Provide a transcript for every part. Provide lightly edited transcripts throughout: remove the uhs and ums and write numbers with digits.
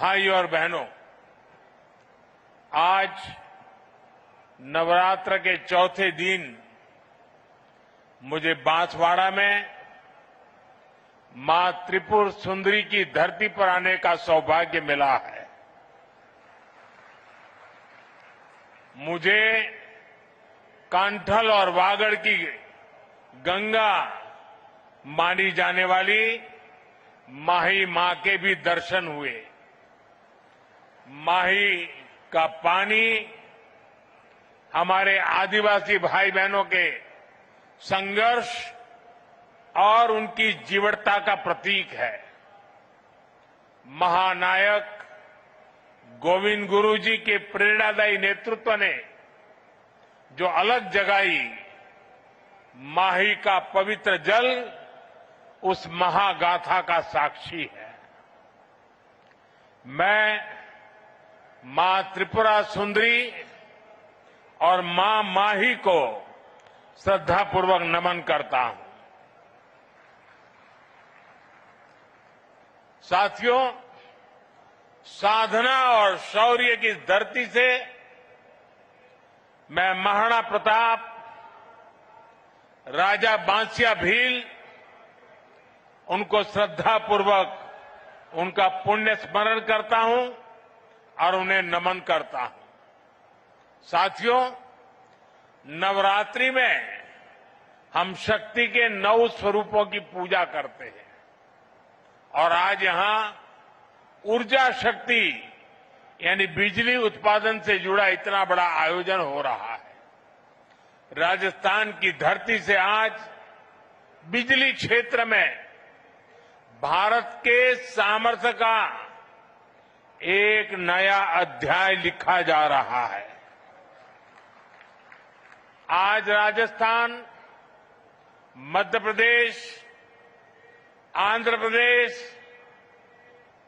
भाई और बहनों, आज नवरात्र के चौथे दिन मुझे बांसवाड़ा में मां त्रिपुर सुंदरी की धरती पर आने का सौभाग्य मिला है। मुझे कांठल और वागड़ की गंगा मानी जाने वाली माही मां के भी दर्शन हुए। माही का पानी हमारे आदिवासी भाई बहनों के संघर्ष और उनकी जीवटता का प्रतीक है। महानायक गोविंद गुरु जी के प्रेरणादायी नेतृत्व ने जो अलग जगाई, माही का पवित्र जल उस महागाथा का साक्षी है। मैं मां त्रिपुरा सुंदरी और मां माही को श्रद्धापूर्वक नमन करता हूं। साथियों, साधना और शौर्य की धरती से मैं महाराणा प्रताप, राजा बांसिया भील, उनको श्रद्धापूर्वक उनका पुण्य स्मरण करता हूं और उन्हें नमन करता हूं। साथियों, नवरात्रि में हम शक्ति के 9 स्वरूपों की पूजा करते हैं और आज यहां ऊर्जा शक्ति यानी बिजली उत्पादन से जुड़ा इतना बड़ा आयोजन हो रहा है। राजस्थान की धरती से आज बिजली क्षेत्र में भारत के सामर्थ्य का एक नया अध्याय लिखा जा रहा है। आज राजस्थान, मध्य प्रदेश, आंध्र प्रदेश,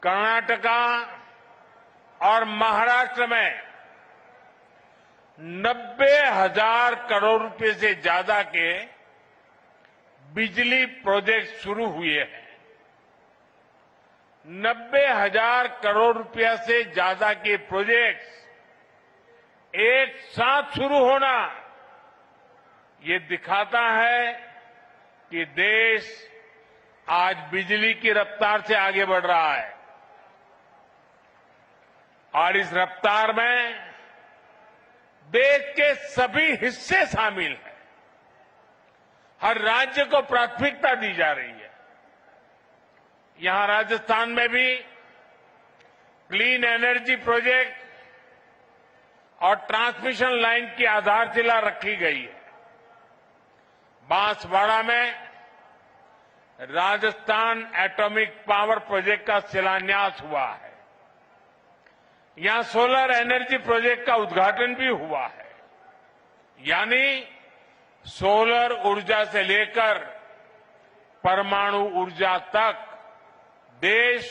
कर्नाटका और महाराष्ट्र में 90,000 करोड़ रुपए से ज्यादा के बिजली प्रोजेक्ट शुरू हुए हैं। 90,000 करोड़ रुपया से ज्यादा के प्रोजेक्ट्स एक साथ शुरू होना ये दिखाता है कि देश आज बिजली की रफ्तार से आगे बढ़ रहा है और इस रफ्तार में देश के सभी हिस्से शामिल हैं। हर राज्य को प्राथमिकता दी जा रही है। यहां राजस्थान में भी क्लीन एनर्जी प्रोजेक्ट और ट्रांसमिशन लाइन की आधारशिला रखी गई है। बांसवाड़ा में राजस्थान एटॉमिक पावर प्रोजेक्ट का शिलान्यास हुआ है। यहां सोलर एनर्जी प्रोजेक्ट का उद्घाटन भी हुआ है। यानी सोलर ऊर्जा से लेकर परमाणु ऊर्जा तक देश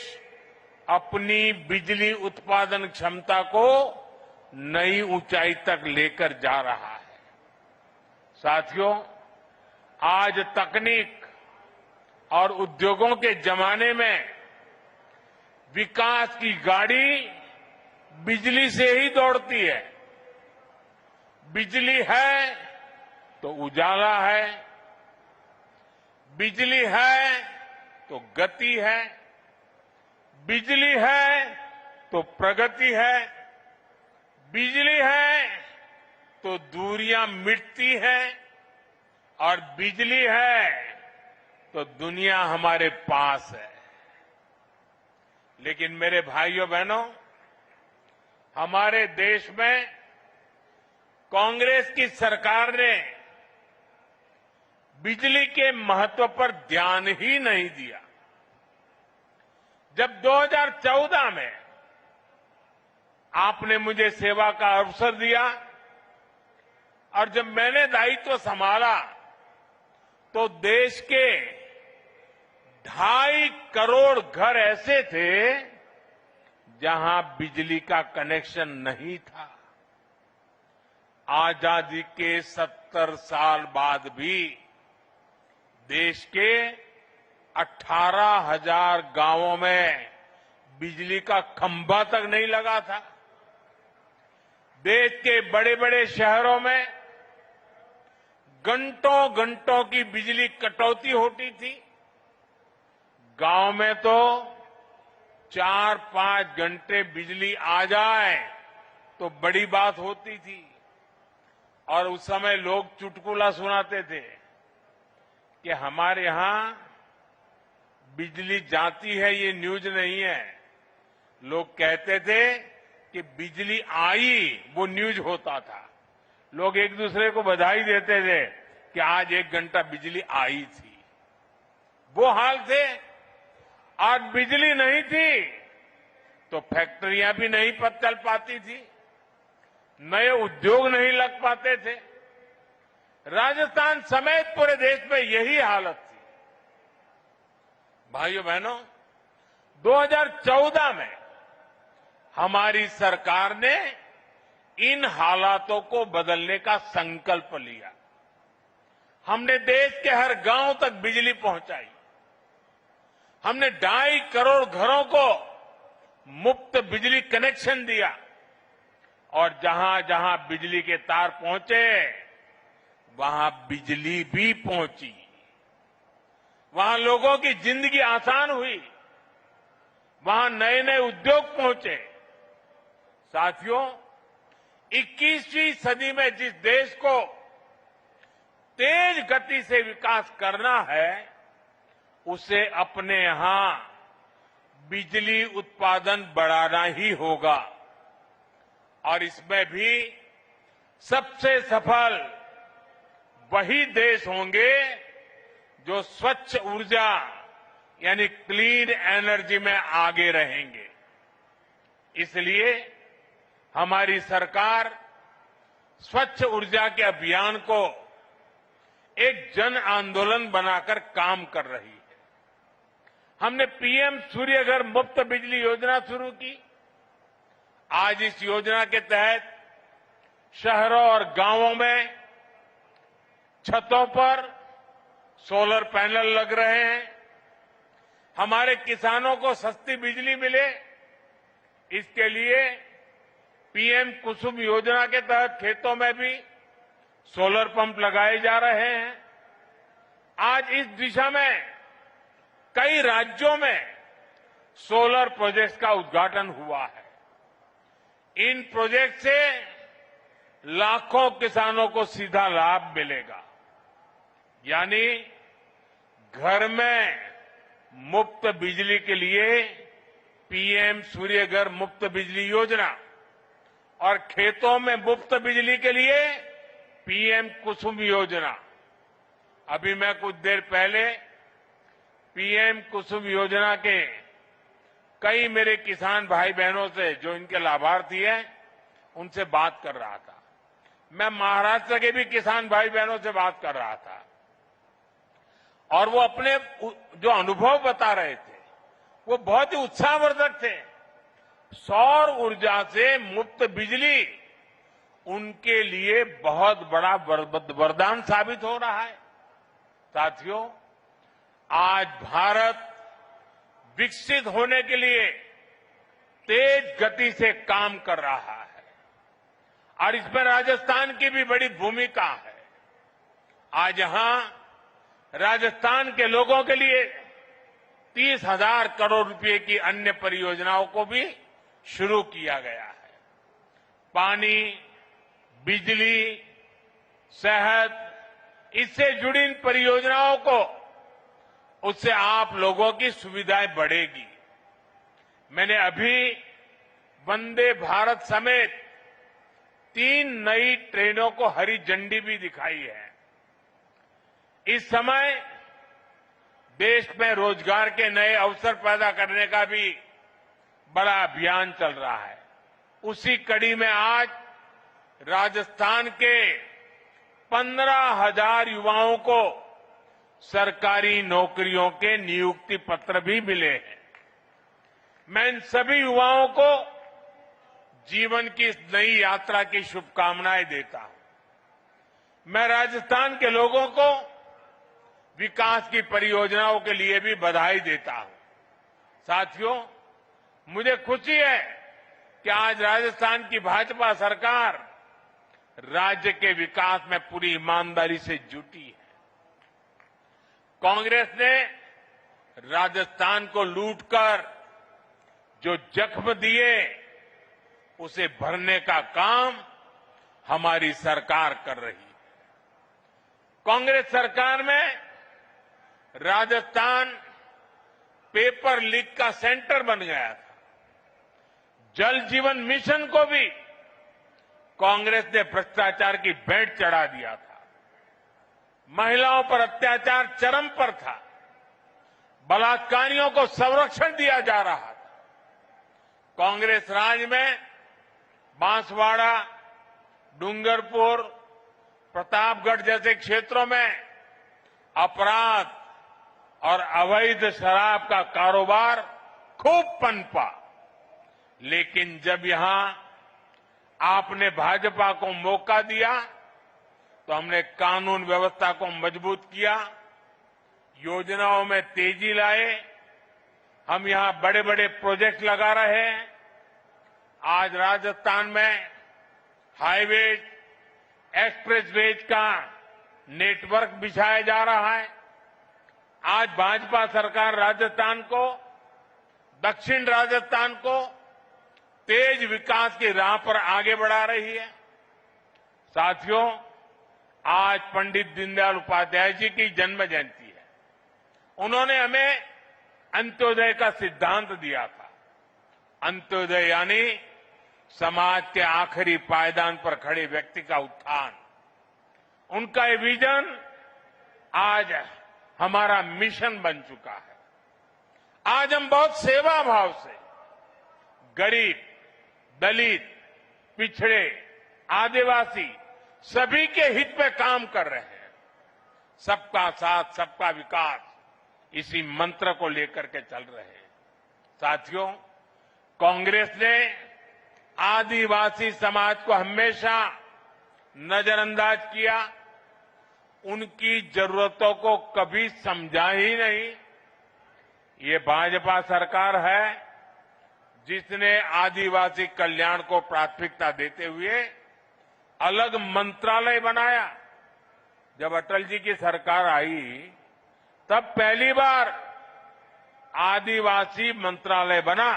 अपनी बिजली उत्पादन क्षमता को नई ऊंचाई तक लेकर जा रहा है। साथियों, आज तकनीक और उद्योगों के जमाने में विकास की गाड़ी बिजली से ही दौड़ती है। बिजली है तो उजाला है, बिजली है तो गति है, बिजली है तो प्रगति है, बिजली है तो दूरियां मिटती हैं और बिजली है तो दुनिया हमारे पास है। लेकिन मेरे भाइयों बहनों, हमारे देश में कांग्रेस की सरकार ने बिजली के महत्व पर ध्यान ही नहीं दिया। जब 2014 में आपने मुझे सेवा का अवसर दिया और जब मैंने दायित्व संभाला तो देश के 2.5 करोड़ घर ऐसे थे जहां बिजली का कनेक्शन नहीं था। आजादी के 70 साल बाद भी देश के 18,000 गांवों में बिजली का खंभा तक नहीं लगा था। देश के बड़े बड़े शहरों में घंटों घंटों की बिजली कटौती होती थी। गांव में तो 4-5 घंटे बिजली आ जाए तो बड़ी बात होती थी और उस समय लोग चुटकुला सुनाते थे कि हमारे यहां बिजली जाती है, ये न्यूज नहीं है। लोग कहते थे कि बिजली आई, वो न्यूज होता था। लोग एक दूसरे को बधाई देते थे कि आज 1 घंटा बिजली आई थी। वो हाल थे। आज बिजली नहीं थी तो फैक्ट्रियां भी नहीं चल पाती थी, नए उद्योग नहीं लग पाते थे। राजस्थान समेत पूरे देश में यही हालत थी। भाइयों बहनों, 2014 में हमारी सरकार ने इन हालातों को बदलने का संकल्प लिया। हमने देश के हर गांव तक बिजली पहुंचाई। हमने 2.5 करोड़ घरों को मुफ्त बिजली कनेक्शन दिया और जहां जहां बिजली के तार पहुंचे वहां बिजली भी पहुंची। वहां लोगों की जिंदगी आसान हुई, वहां नए नए उद्योग पहुंचे। साथियों, 21वीं सदी में जिस देश को तेज गति से विकास करना है, उसे अपने यहां बिजली उत्पादन बढ़ाना ही होगा और इसमें भी सबसे सफल वही देश होंगे जो स्वच्छ ऊर्जा यानी क्लीन एनर्जी में आगे रहेंगे। इसलिए हमारी सरकार स्वच्छ ऊर्जा के अभियान को एक जन आंदोलन बनाकर काम कर रही है। हमने पीएम सूर्य घर मुफ्त बिजली योजना शुरू की। आज इस योजना के तहत शहरों और गांवों में छतों पर सोलर पैनल लग रहे हैं। हमारे किसानों को सस्ती बिजली मिले, इसके लिए पीएम कुसुम योजना के तहत खेतों में भी सोलर पंप लगाए जा रहे हैं। आज इस दिशा में कई राज्यों में सोलर प्रोजेक्ट्स का उद्घाटन हुआ है। इन प्रोजेक्ट से लाखों किसानों को सीधा लाभ मिलेगा, यानी घर में मुफ्त बिजली के लिए पीएम सूर्य घर मुफ्त बिजली योजना और खेतों में मुफ्त बिजली के लिए पीएम कुसुम योजना। अभी मैं कुछ देर पहले पीएम कुसुम योजना के कई मेरे किसान भाई बहनों से, जो इनके लाभार्थी हैं, उनसे बात कर रहा था। मैं महाराष्ट्र के भी किसान भाई बहनों से बात कर रहा था और वो अपने जो अनुभव बता रहे थे वो बहुत ही उत्साहवर्धक थे। सौर ऊर्जा से मुफ्त बिजली उनके लिए बहुत बड़ा वरदान साबित हो रहा है। साथियों, आज भारत विकसित होने के लिए तेज गति से काम कर रहा है और इसमें राजस्थान की भी बड़ी भूमिका है। आज यहां राजस्थान के लोगों के लिए 30,000 करोड़ रुपए की अन्य परियोजनाओं को भी शुरू किया गया है। पानी, बिजली, सेहत, इससे जुड़ी इन परियोजनाओं को, उससे आप लोगों की सुविधाएं बढ़ेगी। मैंने अभी वंदे भारत समेत 3 नई ट्रेनों को हरी झंडी भी दिखाई है। इस समय देश में रोजगार के नए अवसर पैदा करने का भी बड़ा अभियान चल रहा है। उसी कड़ी में आज राजस्थान के 15,000 युवाओं को सरकारी नौकरियों के नियुक्ति पत्र भी मिले हैं। मैं इन सभी युवाओं को जीवन की इस नई यात्रा की शुभकामनाएं देता हूं। मैं राजस्थान के लोगों को विकास की परियोजनाओं के लिए भी बधाई देता हूं। साथियों, मुझे खुशी है कि आज राजस्थान की भाजपा सरकार राज्य के विकास में पूरी ईमानदारी से जुटी है। कांग्रेस ने राजस्थान को लूटकर जो जख्म दिए उसे भरने का काम हमारी सरकार कर रही है। कांग्रेस सरकार में राजस्थान पेपर लीक का सेंटर बन गया था। जल जीवन मिशन को भी कांग्रेस ने भ्रष्टाचार की भेंट चढ़ा दिया था। महिलाओं पर अत्याचार चरम पर था। बलात्कारियों को संरक्षण दिया जा रहा था। कांग्रेस राज में बांसवाड़ा, डूंगरपुर, प्रतापगढ़ जैसे क्षेत्रों में अपराध और अवैध शराब का कारोबार खूब पनपा। लेकिन जब यहां आपने भाजपा को मौका दिया तो हमने कानून व्यवस्था को मजबूत किया, योजनाओं में तेजी लाए। हम यहां बड़े बड़े प्रोजेक्ट लगा रहे हैं। आज राजस्थान में हाईवेज, एक्सप्रेसवेज का नेटवर्क बिछाया जा रहा है। आज भाजपा सरकार राजस्थान को, दक्षिण राजस्थान को तेज विकास की राह पर आगे बढ़ा रही है। साथियों, आज पंडित दीनदयाल उपाध्याय जी की जन्म जयंती है। उन्होंने हमें अंत्योदय का सिद्धांत दिया था। अंत्योदय यानी समाज के आखिरी पायदान पर खड़े व्यक्ति का उत्थान। उनका ये विजन आज हमारा मिशन बन चुका है। आज हम बहुत सेवा भाव से गरीब, दलित, पिछड़े, आदिवासी सभी के हित में काम कर रहे हैं। सबका साथ, सबका विकास, इसी मंत्र को लेकर के चल रहे हैं। साथियों, कांग्रेस ने आदिवासी समाज को हमेशा नजरअंदाज किया, उनकी जरूरतों को कभी समझा ही नहीं। ये भाजपा सरकार है जिसने आदिवासी कल्याण को प्राथमिकता देते हुए अलग मंत्रालय बनाया। जब अटल जी की सरकार आई तब पहली बार आदिवासी मंत्रालय बना।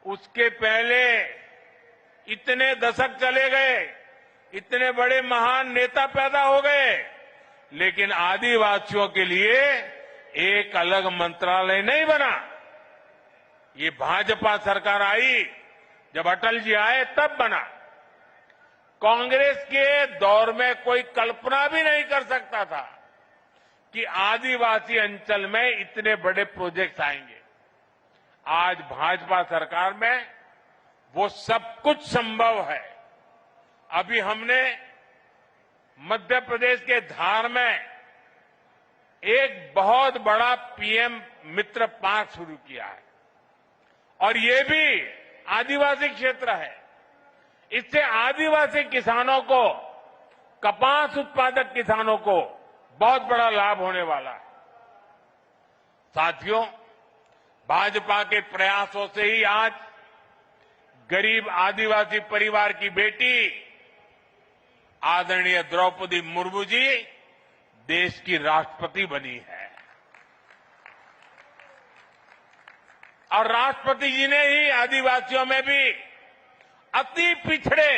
उसके पहले इतने दशक चले गए, इतने बड़े महान नेता पैदा हो गए, लेकिन आदिवासियों के लिए एक अलग मंत्रालय नहीं बना। ये भाजपा सरकार आई, जब अटल जी आए तब बना। कांग्रेस के दौर में कोई कल्पना भी नहीं कर सकता था कि आदिवासी अंचल में इतने बड़े प्रोजेक्ट्स आएंगे। आज भाजपा सरकार में वो सब कुछ संभव है। अभी हमने मध्य प्रदेश के धार में एक बहुत बड़ा पीएम मित्र पार्क शुरू किया है और ये भी आदिवासी क्षेत्र है। इससे आदिवासी किसानों को, कपास उत्पादक किसानों को बहुत बड़ा लाभ होने वाला है। साथियों, भाजपा के प्रयासों से ही आज गरीब आदिवासी परिवार की बेटी आदरणीय द्रौपदी मुर्मू जी देश की राष्ट्रपति बनी है। और राष्ट्रपति जी ने ही आदिवासियों में भी अति पिछड़े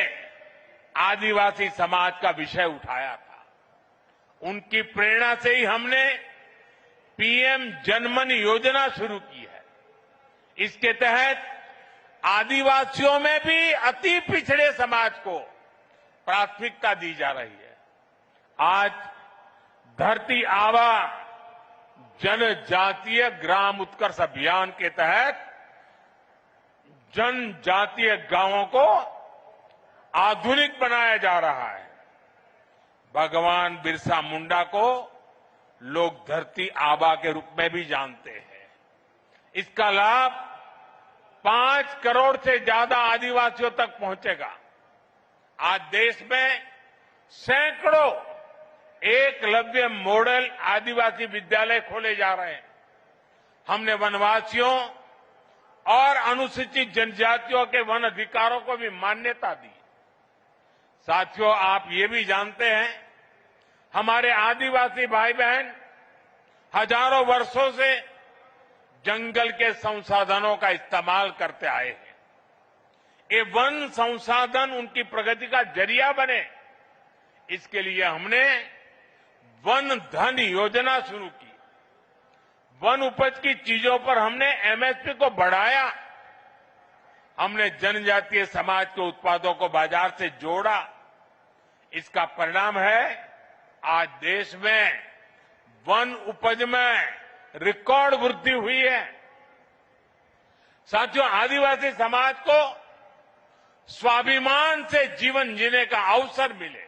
आदिवासी समाज का विषय उठाया था। उनकी प्रेरणा से ही हमने पीएम जनमन योजना शुरू की है। इसके तहत आदिवासियों में भी अति पिछड़े समाज को प्राथमिकता दी जा रही है। आज धरती आबा जनजातीय ग्राम उत्कर्ष अभियान के तहत जनजातीय गांवों को आधुनिक बनाया जा रहा है। भगवान बिरसा मुंडा को लोग धरती आबा के रूप में भी जानते हैं। इसका लाभ 5 करोड़ से ज्यादा आदिवासियों तक पहुंचेगा। आज देश में सैकड़ों एकलव्य मॉडल आदिवासी विद्यालय खोले जा रहे हैं। हमने वनवासियों, और अनुसूचित जनजातियों के वन अधिकारों को भी मान्यता दी। साथियों, आप ये भी जानते हैं, हमारे आदिवासी भाई बहन हजारों वर्षों से जंगल के संसाधनों का इस्तेमाल करते आए हैं। ये वन संसाधन उनकी प्रगति का जरिया बने, इसके लिए हमने वन धन योजना शुरू की। वन उपज की चीजों पर हमने एमएसपी को बढ़ाया। हमने जनजातीय समाज के उत्पादों को बाजार से जोड़ा। इसका परिणाम है आज देश में वन उपज में रिकॉर्ड वृद्धि हुई है। साथियों, आदिवासी समाज को स्वाभिमान से जीवन जीने का अवसर मिले,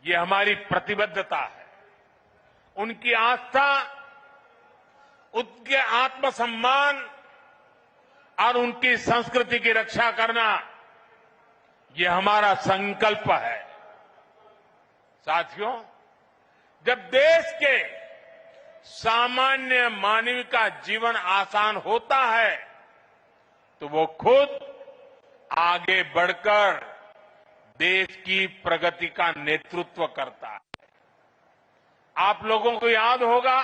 ये हमारी प्रतिबद्धता है। उनकी आस्था, उनके आत्मसम्मान और उनकी संस्कृति की रक्षा करना, ये हमारा संकल्प है। साथियों, जब देश के सामान्य मानव का जीवन आसान होता है तो वो खुद आगे बढ़कर देश की प्रगति का नेतृत्व करता है। आप लोगों को याद होगा,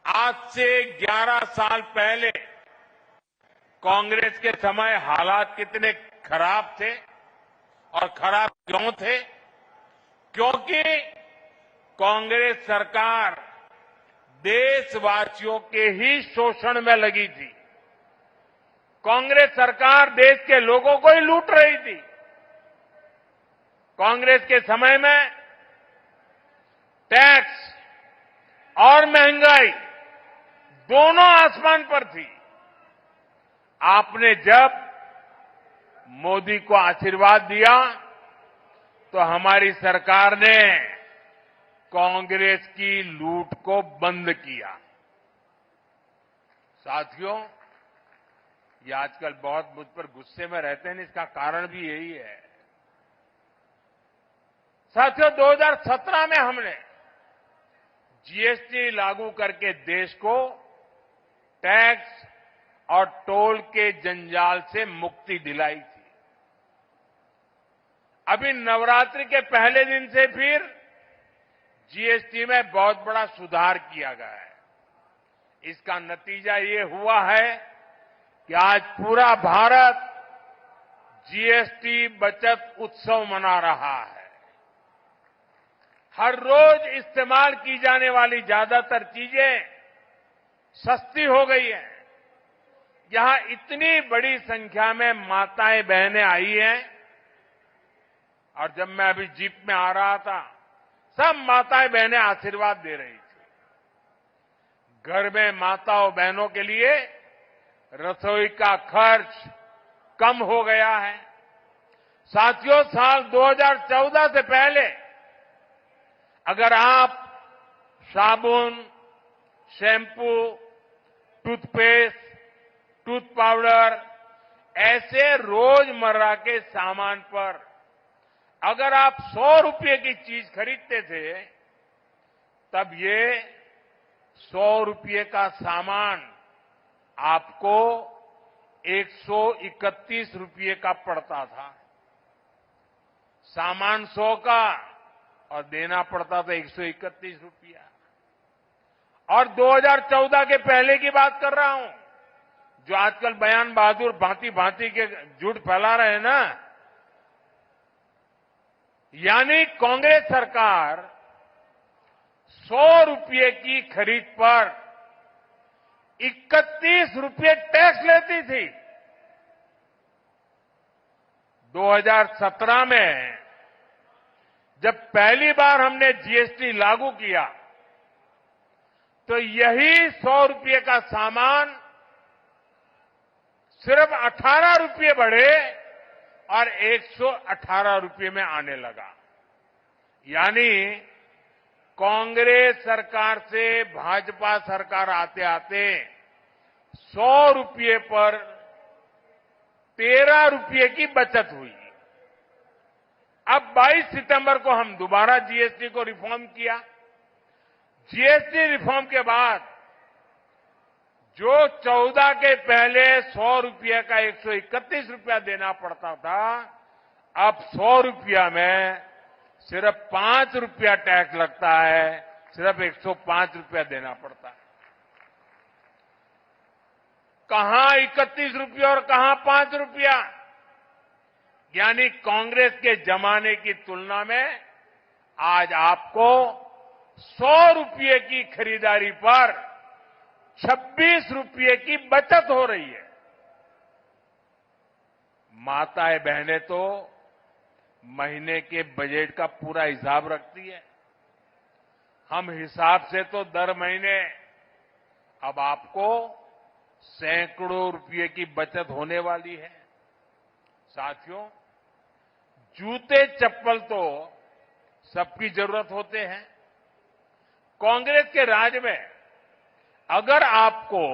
आज से 11 साल पहले कांग्रेस के समय हालात कितने खराब थे और खराब क्यों थे? क्योंकि कांग्रेस सरकार देशवासियों के ही शोषण में लगी थी। कांग्रेस सरकार देश के लोगों को ही लूट रही थी। कांग्रेस के समय में टैक्स और महंगाई दोनों आसमान पर थी। आपने जब मोदी को आशीर्वाद दिया तो हमारी सरकार ने कांग्रेस की लूट को बंद किया। साथियों, ये आजकल बहुत मुझ पर गुस्से में रहते हैं, इसका कारण भी यही है। साथियों, 2017 में हमने जीएसटी लागू करके देश को टैक्स और टोल के जंजाल से मुक्ति दिलाई थी। अभी नवरात्रि के पहले दिन से फिर जीएसटी में बहुत बड़ा सुधार किया गया है। इसका नतीजा ये हुआ है कि आज पूरा भारत जीएसटी बचत उत्सव मना रहा है। हर रोज इस्तेमाल की जाने वाली ज्यादातर चीजें सस्ती हो गई हैं। यहां इतनी बड़ी संख्या में माताएं बहनें आई हैं और जब मैं अभी जीप में आ रहा था, सब माताएं बहनें आशीर्वाद दे रही थी। घर में माताओं बहनों के लिए रसोई का खर्च कम हो गया है। साथियों, साल 2014 से पहले अगर आप साबुन, शैम्पू, टूथपेस्ट, टूथ पाउडर ऐसे रोजमर्रा के सामान पर अगर आप 100 रुपये की चीज खरीदते थे, तब ये 100 रुपये का सामान आपको 131 रुपये का पड़ता था। सामान 100 का और देना पड़ता था 131 रुपया। और 2014 के पहले की बात कर रहा हूं, जो आजकल बयान बहादुर भांति भांति के झूठ फैला रहे हैं ना, यानी कांग्रेस सरकार 100 रुपये की खरीद पर 31 रुपये टैक्स लेती थी। 2017 में जब पहली बार हमने जीएसटी लागू किया तो यही 100 रुपये का सामान सिर्फ 18 रुपये बढ़े और 118 रुपये में आने लगा। यानी कांग्रेस सरकार से भाजपा सरकार आते आते 100 रुपये पर 13 रुपये की बचत हुई। अब 22 सितंबर को हम दोबारा जीएसटी को रिफॉर्म किया। जीएसटी रिफॉर्म के बाद जो 14 के पहले 100 रुपये का 131 रुपया देना पड़ता था, अब 100 रुपया में सिर्फ 5 रुपया टैक्स लगता है, सिर्फ 105 रुपया देना पड़ता है। कहां 31 रुपया और कहां 5 रुपया? यानी कांग्रेस के जमाने की तुलना में आज आपको 100 रुपये की खरीदारी पर 26 रुपये की बचत हो रही है। माताएं बहनें तो महीने के बजट का पूरा हिसाब रखती है। हम हिसाब से तो दर महीने अब आपको सैकड़ों रुपये की बचत होने वाली है। साथियों, जूते चप्पल तो सबकी जरूरत होते हैं। कांग्रेस के राज में अगर आपको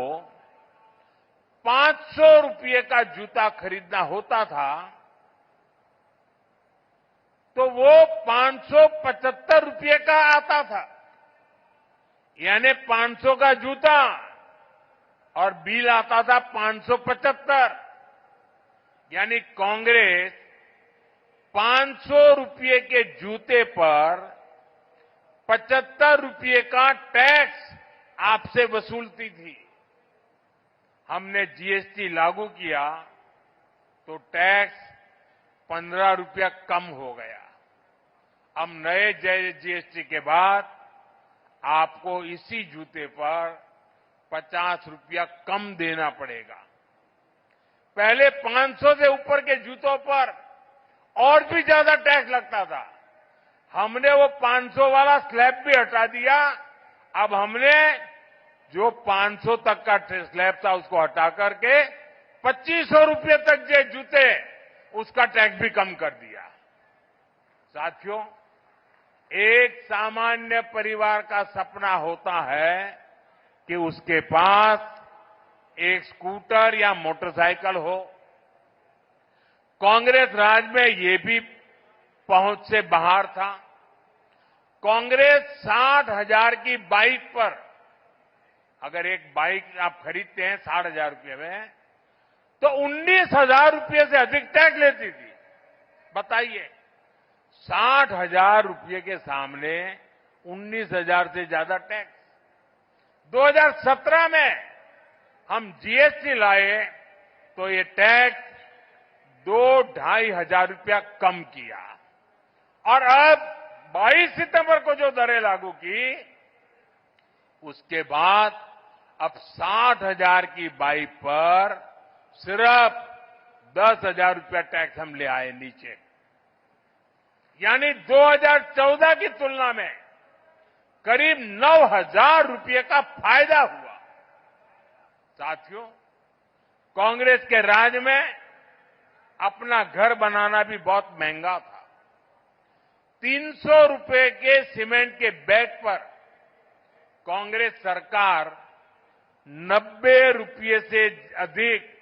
500 रुपये का जूता खरीदना होता था तो वो 575 रुपये का आता था। यानी 500 का जूता और बिल आता था 575। यानी कांग्रेस 500 रुपये के जूते पर 75 रुपये का टैक्स आपसे वसूलती थी। हमने जीएसटी लागू किया तो टैक्स 15 रुपया कम हो गया। अब नए जीएसटी के बाद आपको इसी जूते पर 50 रुपया कम देना पड़ेगा। पहले 500 से ऊपर के जूतों पर और भी ज्यादा टैक्स लगता था। हमने वो 500 वाला स्लैब भी हटा दिया। अब हमने जो 500 तक का स्लैब था उसको हटा करके 2500 रुपये तक के जूते उसका टैक्स भी कम कर दिया। साथियों, एक सामान्य परिवार का सपना होता है कि उसके पास एक स्कूटर या मोटरसाइकिल हो। कांग्रेस राज में ये भी पहुंच से बाहर था। कांग्रेस 60,000 की बाइक पर, अगर एक बाइक आप खरीदते हैं 60,000 रुपये में, तो 19,000 रुपये से अधिक टैक्स लेती थी। बताइए, 60,000 रुपये के सामने 19,000 से ज्यादा टैक्स। 2017 में हम जीएसटी लाए तो ये टैक्स 2-2.5 हजार रुपया कम किया और अब 22 सितंबर को जो दरें लागू की उसके बाद अब 60,000 की बाइक पर सिर्फ 10,000 रुपया टैक्स हम ले आए नीचे। यानी 2014 की तुलना में करीब 9,000 रुपये का फायदा हुआ। साथियों, कांग्रेस के राज में अपना घर बनाना भी बहुत महंगा था। 300 रुपये के सीमेंट के बैग पर कांग्रेस सरकार 90 रुपये से अधिक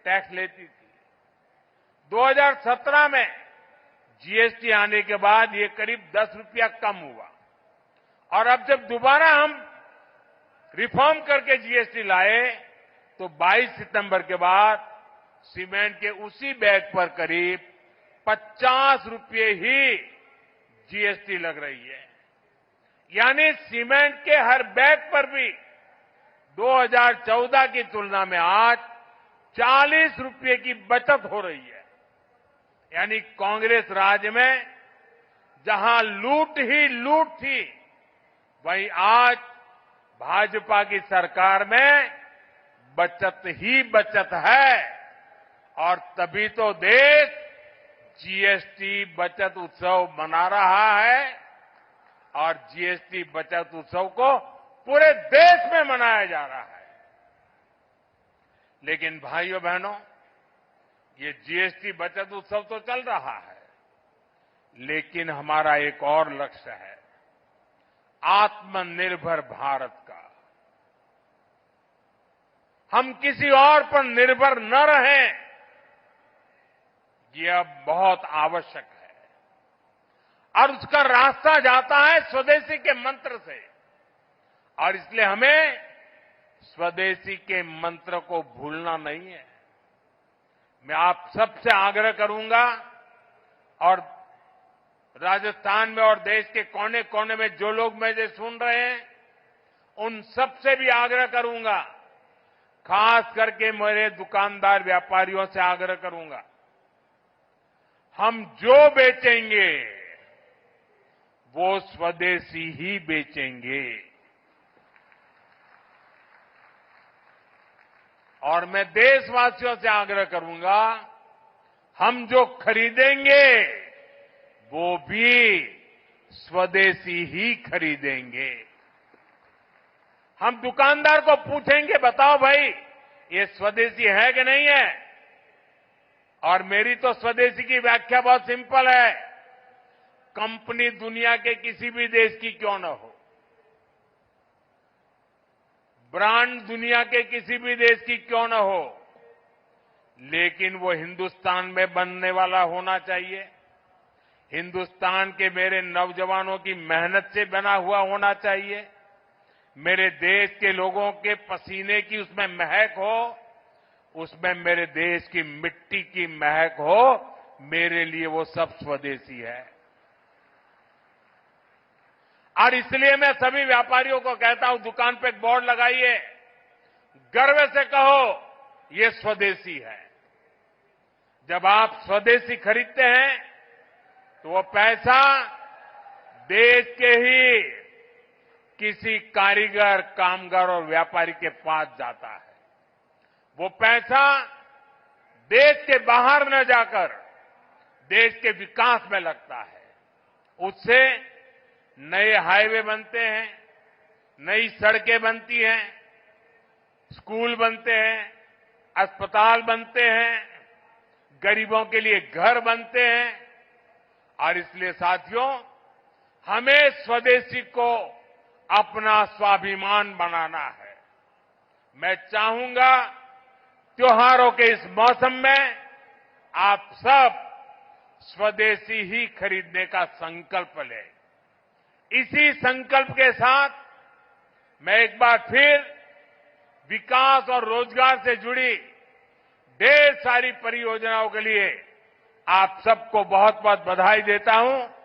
टैक्स लेती थी। 2017 में जीएसटी आने के बाद ये करीब 10 रुपया कम हुआ और अब जब दोबारा हम रिफॉर्म करके जीएसटी लाए तो 22 सितंबर के बाद सीमेंट के उसी बैग पर करीब 50 रुपये ही जीएसटी लग रही है। यानी सीमेंट के हर बैग पर भी 2014 की तुलना में आज 40 रुपये की बचत हो रही है। यानी कांग्रेस राज में जहां लूट ही लूट थी, वहीं आज भाजपा की सरकार में बचत ही बचत है और तभी तो देश जीएसटी बचत उत्सव मना रहा है और जीएसटी बचत उत्सव को पूरे देश में मनाया जा रहा है। लेकिन भाइयों बहनों, ये जीएसटी बचत उत्सव तो चल रहा है, लेकिन हमारा एक और लक्ष्य है, आत्मनिर्भर भारत का। हम किसी और पर निर्भर न रहें, ये अब बहुत आवश्यक है और उसका रास्ता जाता है स्वदेशी के मंत्र से। और इसलिए हमें स्वदेशी के मंत्र को भूलना नहीं है। मैं आप सबसे आग्रह करूंगा और राजस्थान में और देश के कोने कोने में जो लोग मुझे सुन रहे हैं, उन सबसे भी आग्रह करूंगा, खास करके मेरे दुकानदार व्यापारियों से आग्रह करूंगा, हम जो बेचेंगे वो स्वदेशी ही बेचेंगे। और मैं देशवासियों से आग्रह करूंगा, हम जो खरीदेंगे वो भी स्वदेशी ही खरीदेंगे। हम दुकानदार को पूछेंगे, बताओ भाई ये स्वदेशी है कि नहीं है? और मेरी तो स्वदेशी की व्याख्या बहुत सिंपल है, कंपनी दुनिया के किसी भी देश की क्यों न हो, ब्रांड दुनिया के किसी भी देश की क्यों न हो, लेकिन वो हिंदुस्तान में बनने वाला होना चाहिए, हिंदुस्तान के मेरे नौजवानों की मेहनत से बना हुआ होना चाहिए, मेरे देश के लोगों के पसीने की उसमें महक हो, उसमें मेरे देश की मिट्टी की महक हो, मेरे लिए वो सब स्वदेशी है। और इसलिए मैं सभी व्यापारियों को कहता हूं, दुकान पे एक बोर्ड लगाइए, गर्व से कहो ये स्वदेशी है। जब आप स्वदेशी खरीदते हैं तो वो पैसा देश के ही किसी कारीगर, कामगार और व्यापारी के पास जाता है। वो पैसा देश के बाहर न जाकर देश के विकास में लगता है। उससे नए हाईवे बनते हैं, नई सड़कें बनती हैं, स्कूल बनते हैं, अस्पताल बनते हैं, गरीबों के लिए घर बनते हैं। और इसलिए साथियों, हमें स्वदेशी को अपना स्वाभिमान बनाना है। मैं चाहूंगा त्योहारों के इस मौसम में आप सब स्वदेशी ही खरीदने का संकल्प लें। इसी संकल्प के साथ मैं एक बार फिर विकास और रोजगार से जुड़ी ढेर सारी परियोजनाओं के लिए आप सबको बहुत बहुत बधाई देता हूं।